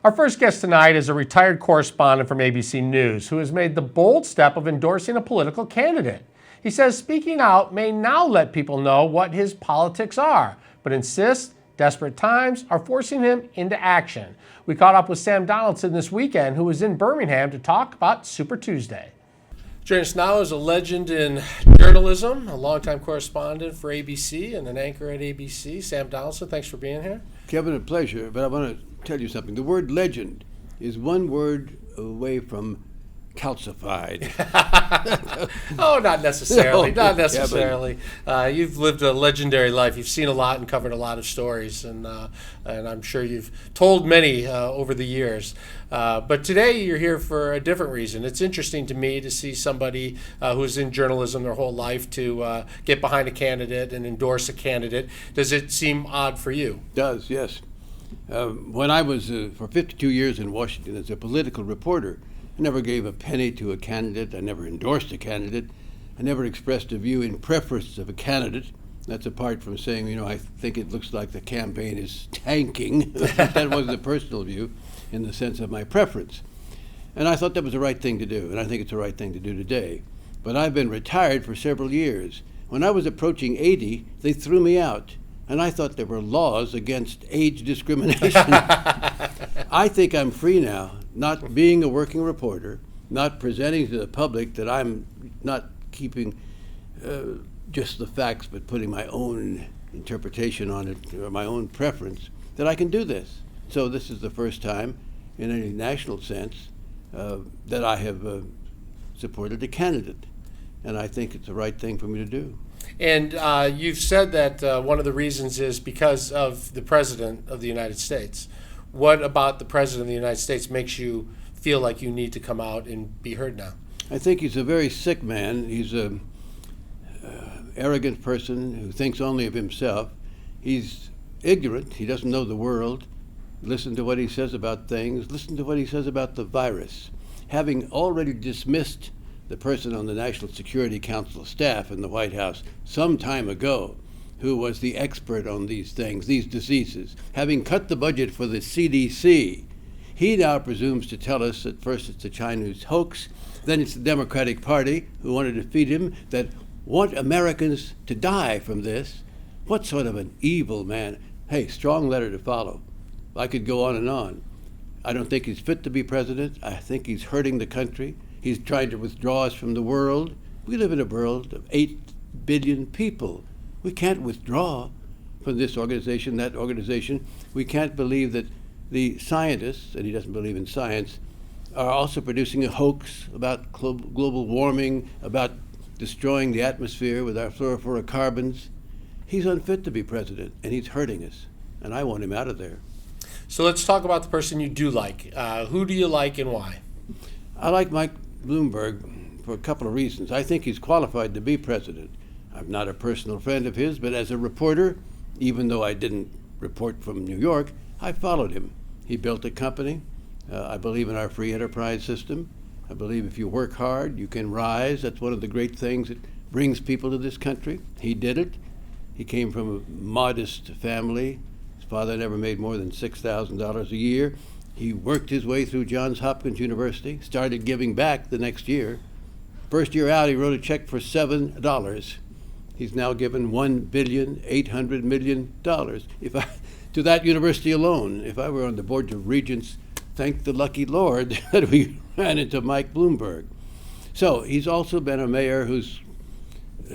Our first guest tonight is a retired correspondent from ABC News who has made the bold step of endorsing a political candidate. He says speaking out may now let people know what his politics are, but insists desperate times are forcing him into action. We caught up with Sam Donaldson this weekend, who was in Birmingham to talk about Super Tuesday. Joining us now is a legend in journalism, a longtime correspondent for ABC and an anchor at ABC, Sam Donaldson. Thanks for being here. Kevin, a pleasure, but I want to tell you something. The word legend is one word away from calcified. Oh, not necessarily. No, Not necessarily. You've lived a legendary life. You've seen a lot and covered a lot of stories, and I'm sure you've told many over the years. But today you're here for a different reason. It's interesting to me to see somebody who's in journalism their whole life to get behind a candidate and endorse a candidate. Does it seem odd for you? It does, yes. When I was for 52 years in Washington as a political reporter, I never gave a penny to a candidate. I never endorsed a candidate. I never expressed a view in preference of a candidate. That's apart from saying, I think it looks like the campaign is tanking. That wasn't a personal view in the sense of my preference. And I thought that was the right thing to do, and I think it's the right thing to do today. But I've been retired for several years. When I was approaching 80, they threw me out. And I thought there were laws against age discrimination. I think I'm free now, not being a working reporter, not presenting to the public that I'm not keeping just the facts, but putting my own interpretation on it, or my own preference, that I can do this. So this is the first time in any national sense that I have supported a candidate. And I think it's the right thing for me to do. And you've said that one of the reasons is because of the President of the United States. What about the President of the United States makes you feel like you need to come out and be heard now? I think he's a very sick man. He's an arrogant person who thinks only of himself. He's ignorant. He doesn't know the world. Listen to what he says about things. Listen to what he says about the virus. Having already dismissed the person on the National Security Council staff in the White House some time ago, who was the expert on these things, these diseases, having cut the budget for the CDC, he now presumes to tell us that first it's a Chinese hoax, then it's the Democratic Party who want to defeat him, that want Americans to die from this. What sort of an evil man? Hey, strong letter to follow. I could go on and on. I don't think he's fit to be president. I think he's hurting the country. He's trying to withdraw us from the world. We live in a world of 8 billion people. We can't withdraw from this organization, that organization. We can't believe that the scientists, and he doesn't believe in science, are also producing a hoax about global warming, about destroying the atmosphere with our fluorocarbons. He's unfit to be president, and he's hurting us, and I want him out of there. So let's talk about the person you do like. Who do you like and why? I like Mike Bloomberg for a couple of reasons. I think he's qualified to be president. I'm not a personal friend of his, but as a reporter, even though I didn't report from New York, I followed him. He built a company. I believe in our free enterprise system. I believe if you work hard, you can rise. That's one of the great things that brings people to this country. He did it. He came from a modest family. His father never made more than $6,000 a year. He worked his way through Johns Hopkins University, started giving back the next year. First year out, he wrote a check for $7. He's now given $1,800,000,000 to that university alone. If I were on the board of regents, thank the lucky Lord that we ran into Mike Bloomberg. So he's also been a mayor who's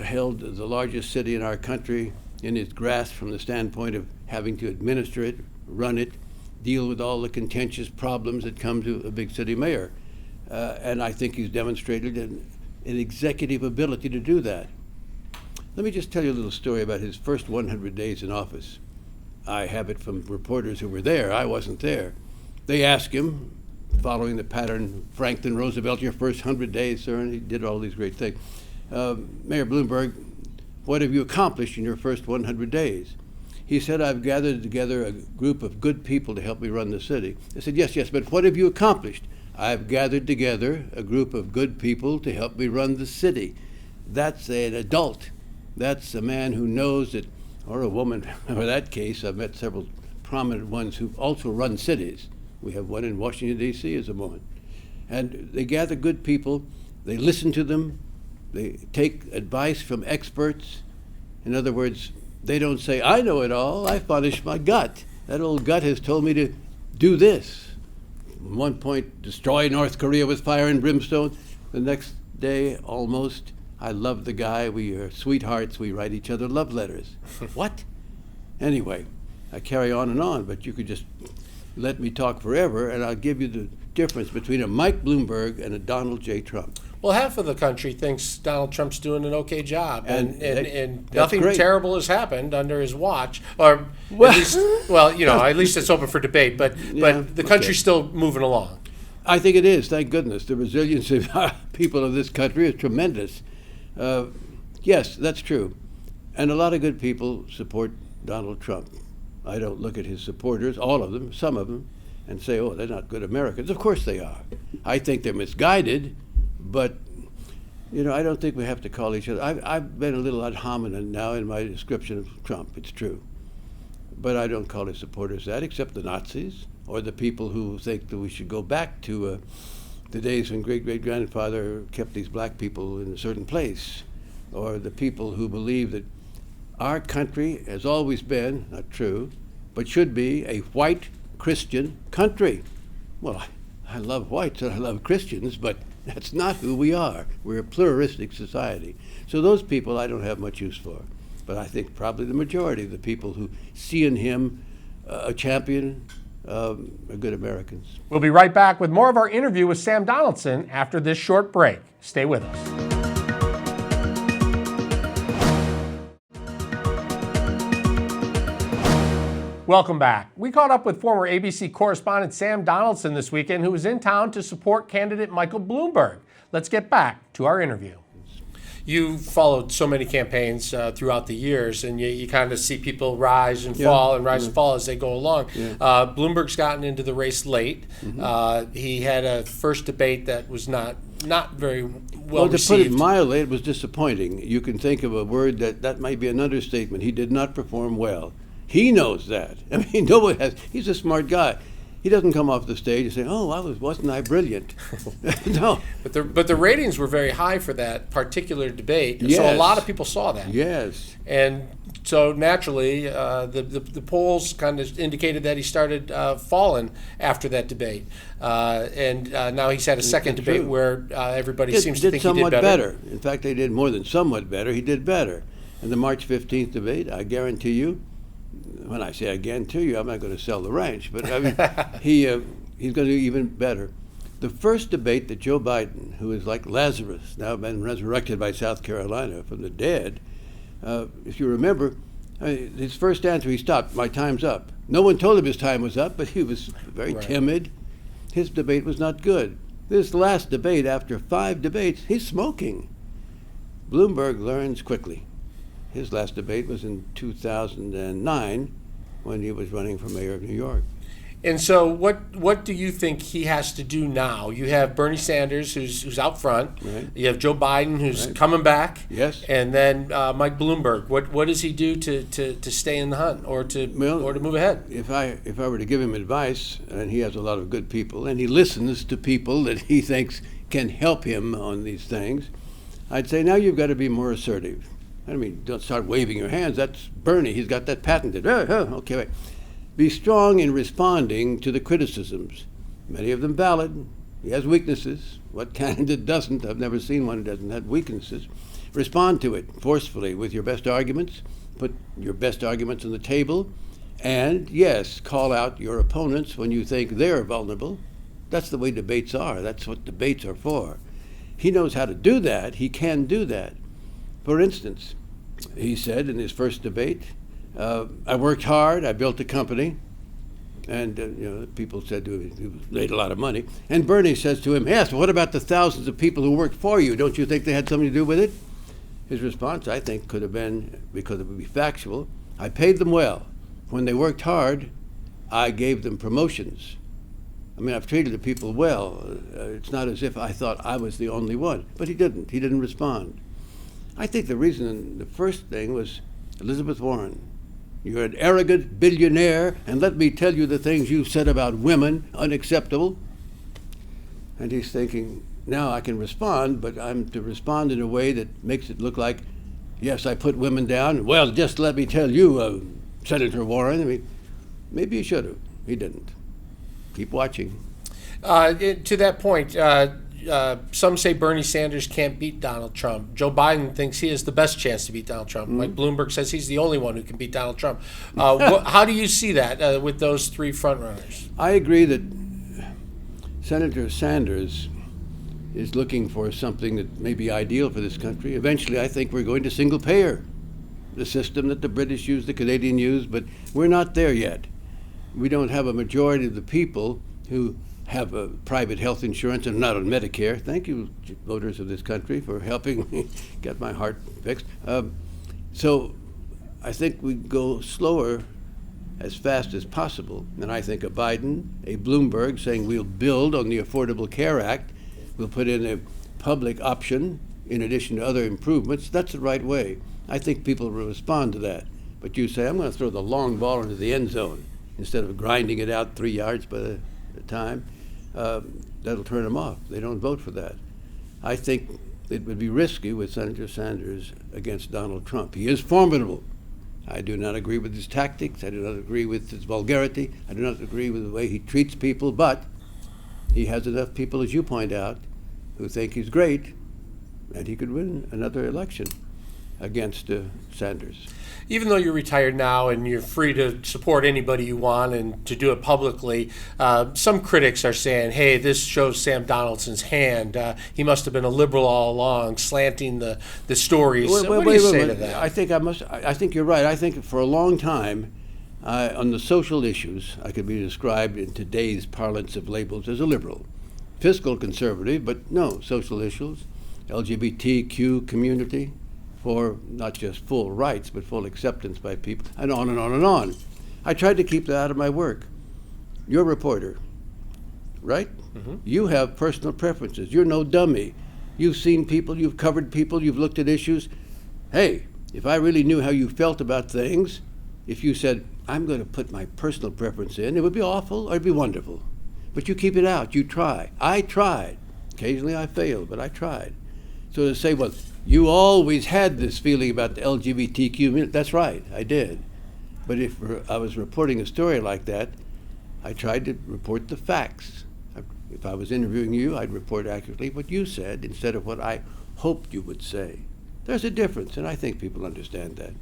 held the largest city in our country in his grasp from the standpoint of having to administer it, run it, deal with all the contentious problems that come to a big city mayor. And I think he's demonstrated an executive ability to do that. Let me just tell you a little story about his first 100 days in office. I have it from reporters who were there. I wasn't there. They asked him, following the pattern, Franklin Roosevelt, your first 100 days, sir, and he did all these great things. Mayor Bloomberg, what have you accomplished in your first 100 days? He said, I've gathered together a group of good people to help me run the city. I said, yes, but what have you accomplished? I've gathered together a group of good people to help me run the city. That's an adult. That's a man who knows that, or a woman, for that case. I've met several prominent ones who've also run cities. We have one in Washington, D.C. at the moment. And they gather good people, they listen to them, they take advice from experts. In other words, they don't say, I know it all, I punished my gut. That old gut has told me to do this. At one point, destroy North Korea with fire and brimstone. The next day, almost, I love the guy, we are sweethearts, we write each other love letters. What? Anyway, I carry on, but you could just let me talk forever, and I'll give you the difference between a Mike Bloomberg and a Donald J. Trump. Well, half of the country thinks Donald Trump's doing an okay job, and nothing great. terrible has happened under his watch, or at least, at least it's open for debate. But the country's still moving along. I think it is. Thank goodness. The resilience of people of this country is tremendous. Yes, that's true, and a lot of good people support Donald Trump. I don't look at his supporters, all of them, some of them, and say, oh, they're not good Americans. Of course they are. I think they're misguided, but, I don't think we have to call each other. I've been a little ad hominem now in my description of Trump, it's true. But I don't call his supporters that, except the Nazis, or the people who think that we should go back to the days when great-great-grandfather kept these black people in a certain place, or the people who believe that our country has always been, not true, but should be a white Christian country. Well, I love whites and I love Christians, but that's not who we are. We're a pluralistic society. So those people I don't have much use for. But I think probably the majority of the people who see in him a champion are good Americans. We'll be right back with more of our interview with Sam Donaldson after this short break. Stay with us. Welcome back. We caught up with former ABC correspondent Sam Donaldson this weekend, who was in town to support candidate Michael Bloomberg. Let's get back to our interview. You followed so many campaigns throughout the years, and you kind of see people rise and fall and rise and fall as they go along. Bloomberg's gotten into the race late. He had a first debate that was not very well received. To put it mildly, it was disappointing. You can think of a word that might be an understatement. He did not perform well. He knows that. I mean, nobody has. He's a smart guy. He doesn't come off the stage and say, "Oh, wasn't I brilliant?" No. But the ratings were very high for that particular debate, yes. So a lot of people saw that. Yes. And so naturally, the polls kind of indicated that he started falling after that debate, and now he's had a second debate where everybody seems to think he did better. In fact, they did more than somewhat better. He did better. In the March 15th debate, I guarantee you. When I say I guarantee you, I'm not going to sell the ranch, but I mean, he's going to do even better. The first debate that Joe Biden, who is like Lazarus, now been resurrected by South Carolina from the dead, if you remember, his first answer, he stopped, my time's up. No one told him his time was up, but he was very timid. His debate was not good. This last debate, after 5 debates, he's smoking. Bloomberg learns quickly. His last debate was in 2009 when he was running for mayor of New York. And so what do you think he has to do now? You have Bernie Sanders, who's out front. Right. You have Joe Biden, who's coming back. Yes. And then Mike Bloomberg. What does he do to stay in the hunt or to move ahead? If I were to give him advice, and he has a lot of good people, and he listens to people that he thinks can help him on these things, I'd say now you've got to be more assertive. I mean, don't start waving your hands. That's Bernie. He's got that patented. Okay, wait. Be strong in responding to the criticisms. Many of them valid. He has weaknesses. What candidate doesn't? I've never seen one who doesn't have weaknesses. Respond to it forcefully with your best arguments. Put your best arguments on the table. And, yes, call out your opponents when you think they're vulnerable. That's the way debates are. That's what debates are for. He knows how to do that. He can do that. For instance, he said in his first debate, I worked hard, I built a company, and people said to him, he made a lot of money. And Bernie says to him, yes, but what about the thousands of people who worked for you? Don't you think they had something to do with it? His response, I think, could have been, because it would be factual, I paid them well. When they worked hard, I gave them promotions. I mean, I've treated the people well. It's not as if I thought I was the only one. But he didn't. He didn't respond. I think the reason, the first thing was Elizabeth Warren. You're an arrogant billionaire, and let me tell you the things you've said about women, unacceptable. And he's thinking, now I can respond, but I'm to respond in a way that makes it look like, yes, I put women down. Well, just let me tell you, Senator Warren, I mean, maybe he should have. He didn't. Keep watching. To that point, some say Bernie Sanders can't beat Donald Trump. Joe Biden thinks he has the best chance to beat Donald Trump. Mike Bloomberg says he's the only one who can beat Donald Trump. How do you see that with those three frontrunners? I agree that Senator Sanders is looking for something that may be ideal for this country. Eventually, I think we're going to single payer, the system that the British used, the Canadian used, but we're not there yet. We don't have a majority of the people who have a private health insurance and not on Medicare. Thank you, voters of this country, for helping me get my heart fixed. So I think we go slower as fast as possible. And I think a Biden, a Bloomberg saying we'll build on the Affordable Care Act, we'll put in a public option in addition to other improvements, that's the right way. I think people will respond to that. But you say, I'm going to throw the long ball into the end zone instead of grinding it out 3 yards by the time. That'll turn them off. They don't vote for that. I think it would be risky with Senator Sanders against Donald Trump. He is formidable. I do not agree with his tactics. I do not agree with his vulgarity. I do not agree with the way he treats people, but he has enough people, as you point out, who think he's great, and he could win another election against Sanders. Even though you're retired now and you're free to support anybody you want and to do it publicly, some critics are saying, hey, this shows Sam Donaldson's hand. He must have been a liberal all along, slanting the stories. What do you say to that? I think you're right. I think for a long time, on the social issues, I could be described in today's parlance of labels as a liberal. Fiscal conservative, but no, social issues, LGBTQ community, for not just full rights, but full acceptance by people, and on and on and on. I tried to keep that out of my work. You're a reporter, right? Mm-hmm. You have personal preferences. You're no dummy. You've seen people, you've covered people, you've looked at issues. Hey, if I really knew how you felt about things, if you said, I'm going to put my personal preference in, it would be awful or it'd be wonderful. But you keep it out, you try. I tried. Occasionally I failed, but I tried. So to say, well, you always had this feeling about the LGBTQ community. That's right, I did. But if I was reporting a story like that, I tried to report the facts. If I was interviewing you, I'd report accurately what you said instead of what I hoped you would say. There's a difference, and I think people understand that.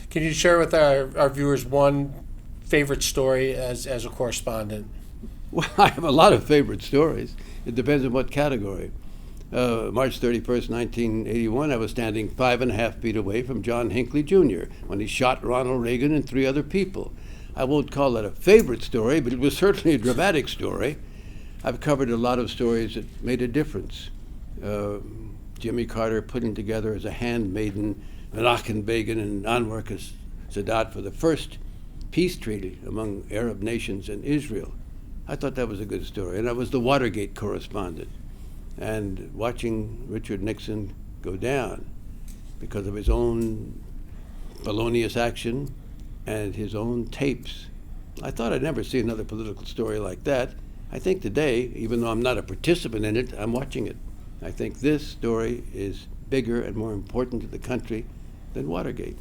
Can you share with our viewers one favorite story as a correspondent? Well, I have a lot of favorite stories. It depends on what category. March 31st, 1981, I was standing 5.5 feet away from John Hinckley Jr. when he shot Ronald Reagan and 3 other people. I won't call that a favorite story, but it was certainly a dramatic story. I've covered a lot of stories that made a difference. Jimmy Carter putting together as a handmaiden Menachem Begin and Anwar Sadat for the first peace treaty among Arab nations and Israel. I thought that was a good story, and I was the Watergate correspondent. And watching Richard Nixon go down because of his own felonious action and his own tapes. I thought I'd never see another political story like that. I think today, even though I'm not a participant in it, I'm watching it. I think this story is bigger and more important to the country than Watergate.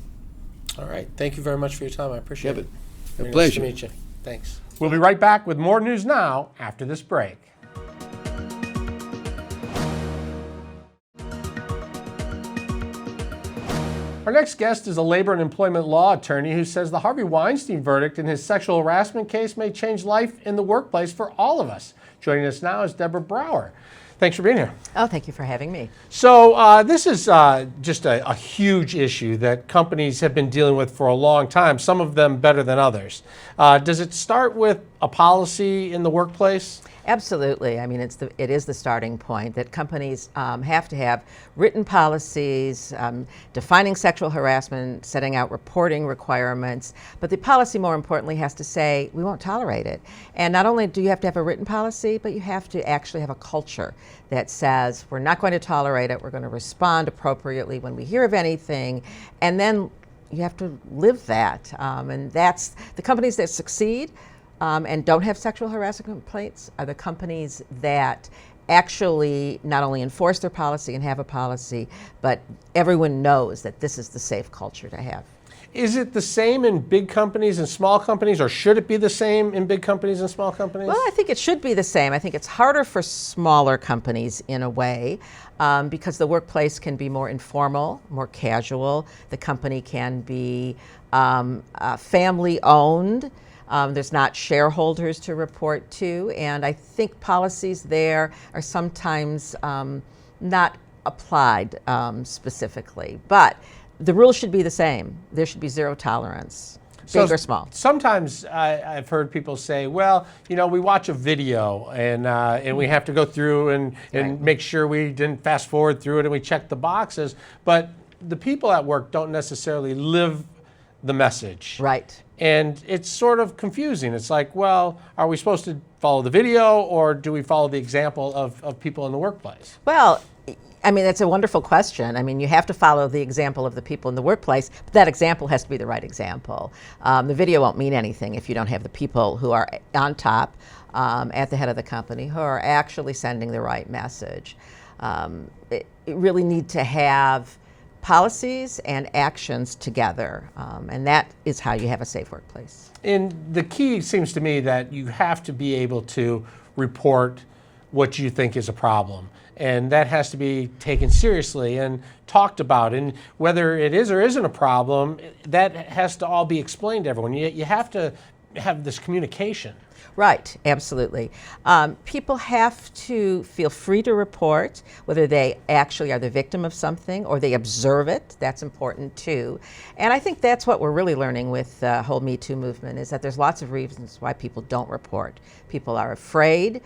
All right. Thank you very much for your time. I appreciate it. A pleasure. Nice to meet you. Thanks. We'll be right back with more news now after this break. Our next guest is a labor and employment law attorney who says the Harvey Weinstein verdict in his sexual harassment case may change life in the workplace for all of us. Joining us now is Debra Brower. Thanks for being here. Oh, thank you for having me. So this is just a huge issue that companies have been dealing with for a long time, some of them better than others. Does it start with a policy in the workplace? Absolutely. I mean, it is the starting point that companies have to have written policies defining sexual harassment, setting out reporting requirements, but the policy more importantly has to say we won't tolerate it. And not only do you have to have a written policy, but you have to actually have a culture that says we're not going to tolerate it, we're going to respond appropriately when we hear of anything, and then live that, and that's the companies that succeed and don't have sexual harassment complaints are the companies that actually not only enforce their policy and have a policy, but everyone knows that this is the safe culture to have. Is it the same in big companies and small companies, or should it be the same in big companies and small companies? Well, I think it should be the same. I think it's harder for smaller companies in a way because the workplace can be more informal, more casual. The company can be family owned. There's not shareholders to report to, and I think policies there are sometimes not applied specifically. But the rules should be the same. There should be zero tolerance, big or small. Sometimes I've heard people say, well, we watch a video and we have to go through and Right. make sure we didn't fast forward through it and we check the boxes. But the people at work don't necessarily live the message. Right. And it's sort of confusing. It's like, well, are we supposed to follow the video or do we follow the example of people in the workplace? Well, I mean, that's a wonderful question. I mean, you have to follow the example of the people in the workplace, but that example has to be the right example. The video won't mean anything if you don't have the people who are on top, at the head of the company, who are actually sending the right message. You really need to have policies and actions together, and that is how you have a safe workplace. And the key seems to me that you have to be able to report what you think is a problem. And that has to be taken seriously and talked about. And whether it is or isn't a problem, that has to all be explained to everyone. You have to have this communication. Right, absolutely. People have to feel free to report whether they actually are the victim of something or they observe it. That's important too. And I think that's what we're really learning with the whole Me2 movement, is that there's lots of reasons why people don't report. People are afraid.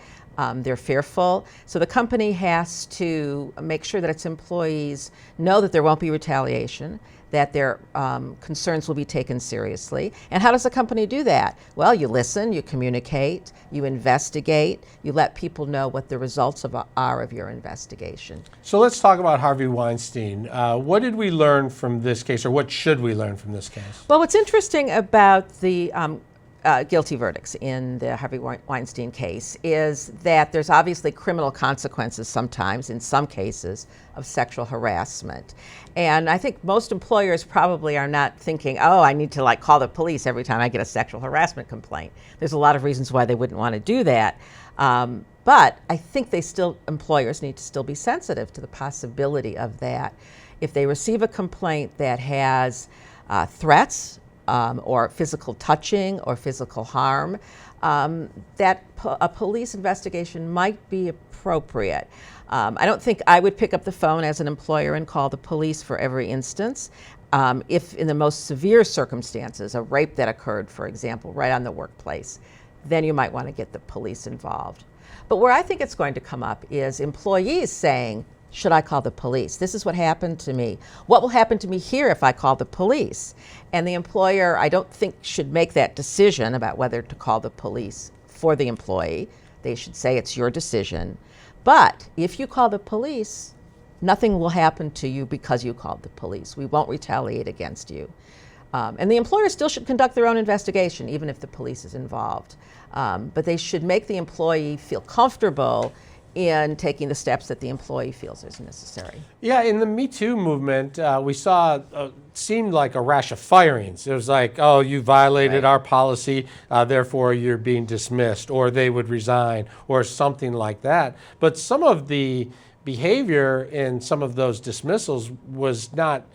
They're fearful. So the company has to make sure that its employees know that there won't be retaliation, that their concerns will be taken seriously. And how does a company do that? Well, you listen, you communicate, you investigate, you let people know what the results are of your investigation. So let's talk about Harvey Weinstein. What did we learn from this case, or what should we learn from this case? Well, what's interesting about the guilty verdicts in the Harvey Weinstein case is that there's obviously criminal consequences sometimes, in some cases, of sexual harassment. And I think most employers probably are not thinking, oh, I need to call the police every time I get a sexual harassment complaint. There's a lot of reasons why they wouldn't want to do that. But I think employers need to still be sensitive to the possibility of that. If they receive a complaint that has threats, or physical touching or physical harm, that a police investigation might be appropriate. I don't think I would pick up the phone as an employer and call the police for every instance. If in the most severe circumstances, a rape that occurred, for example, right on the workplace, then you might want to get the police involved. But where I think it's going to come up is employees saying, should I call the police? This is what happened to me. What will happen to me here if I call the police? And the employer, I don't think, should make that decision about whether to call the police for the employee. They should say it's your decision. But if you call the police, nothing will happen to you because you called the police. We won't retaliate against you. And the employer still should conduct their own investigation, even if the police is involved. But they should make the employee feel comfortable in taking the steps that the employee feels is necessary. Yeah, in the Me Too movement, we saw seemed like a rash of firings. It was like, oh, you violated our policy, therefore you're being dismissed, or they would resign, or something like that. But some of the behavior in some of those dismissals was not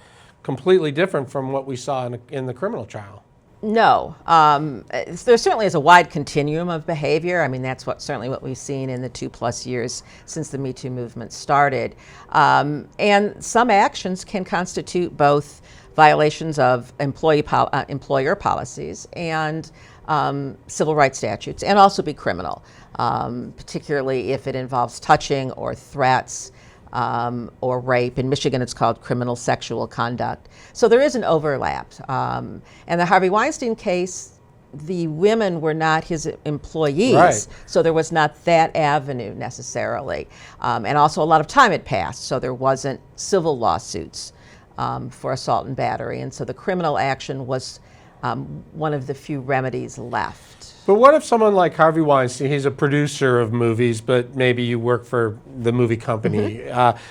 completely different from what we saw in the criminal trial. No, there certainly is a wide continuum of behavior. I mean, that's certainly what we've seen in the 2+ years since the Me Too movement started. And some actions can constitute both violations of employer policies and civil rights statutes, and also be criminal, particularly if it involves touching or threats. Or rape. In Michigan, it's called criminal sexual conduct. So there is an overlap. And the Harvey Weinstein case, the women were not his employees, right. So there was not that avenue necessarily. And also a lot of time had passed, so there wasn't civil lawsuits for assault and battery. And so the criminal action was one of the few remedies left. But what if someone like Harvey Weinstein, he's a producer of movies, but maybe you work for the movie company,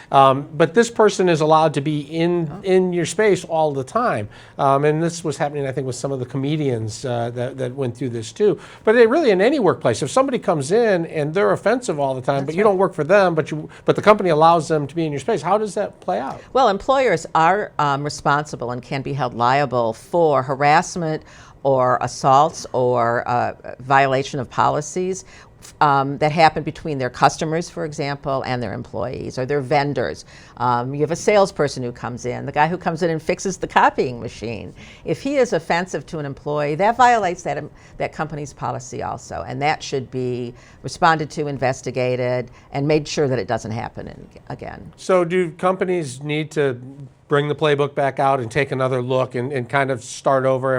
but this person is allowed to be in your space all the time. And this was happening, I think, with some of the comedians that went through this too. But really in any workplace, if somebody comes in and they're offensive all the time, but you don't work for them, but the company allows them to be in your space, how does that play out? Well, employers are responsible and can be held liable for harassment or assaults or violation of policies that happen between their customers, for example, and their employees or their vendors. You have a salesperson who comes in, the guy who comes in and fixes the copying machine. If he is offensive to an employee, that violates that company's policy also, and that should be responded to, investigated, and made sure that it doesn't happen again. So do companies need to bring the playbook back out and take another look and kind of start over?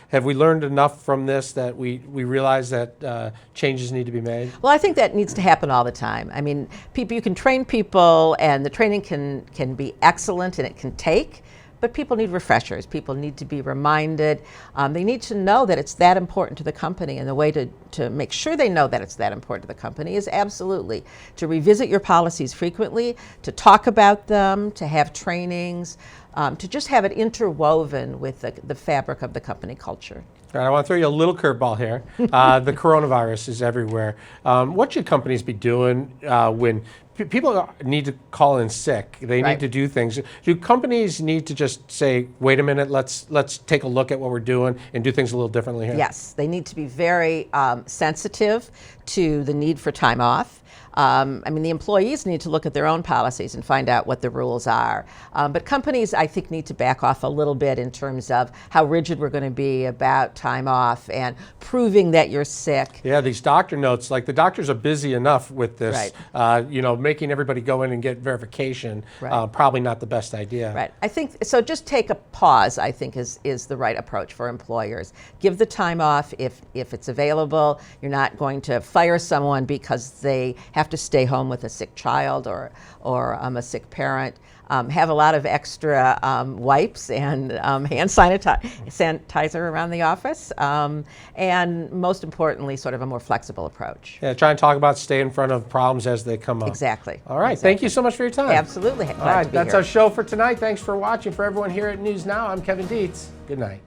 Have we learned enough from this that we realize that changes need to be made? Well, I think that needs to happen all the time. I mean, you can train people, and the training can be excellent and it can take, but people need refreshers. People need to be reminded. They need to know that it's that important to the company, and the way to make sure they know that it's that important to the company is absolutely to revisit your policies frequently, to talk about them, to have trainings, to just have it interwoven with the fabric of the company culture. All right, I want to throw you a little curveball here. The coronavirus is everywhere. What should companies be doing when people need to call in sick? They need to do things. Do companies need to just say, wait a minute, let's take a look at what we're doing and do things a little differently here? Yes, they need to be very sensitive to the need for time off. I mean, the employees need to look at their own policies and find out what the rules are. But companies, I think, need to back off a little bit in terms of how rigid we're going to be about time off and proving that you're sick. Yeah, these doctor notes, like the doctors are busy enough with this, making everybody go in and get verification, probably not the best idea. Right. I think, so just take a pause, I think, is the right approach for employers. Give the time off if it's available. You're not going to fire someone because they have to stay home with a sick child or a sick parent. Have a lot of extra wipes and hand sanitizer around the office, and most importantly, sort of a more flexible approach. Yeah, try and talk about stay in front of problems as they come up. Exactly. All right, thank you so much for your time. Absolutely. Glad All right, to be that's here. our show for tonight. Thanks for watching. For everyone here at News Now, I'm Kevin Dietz. Good night.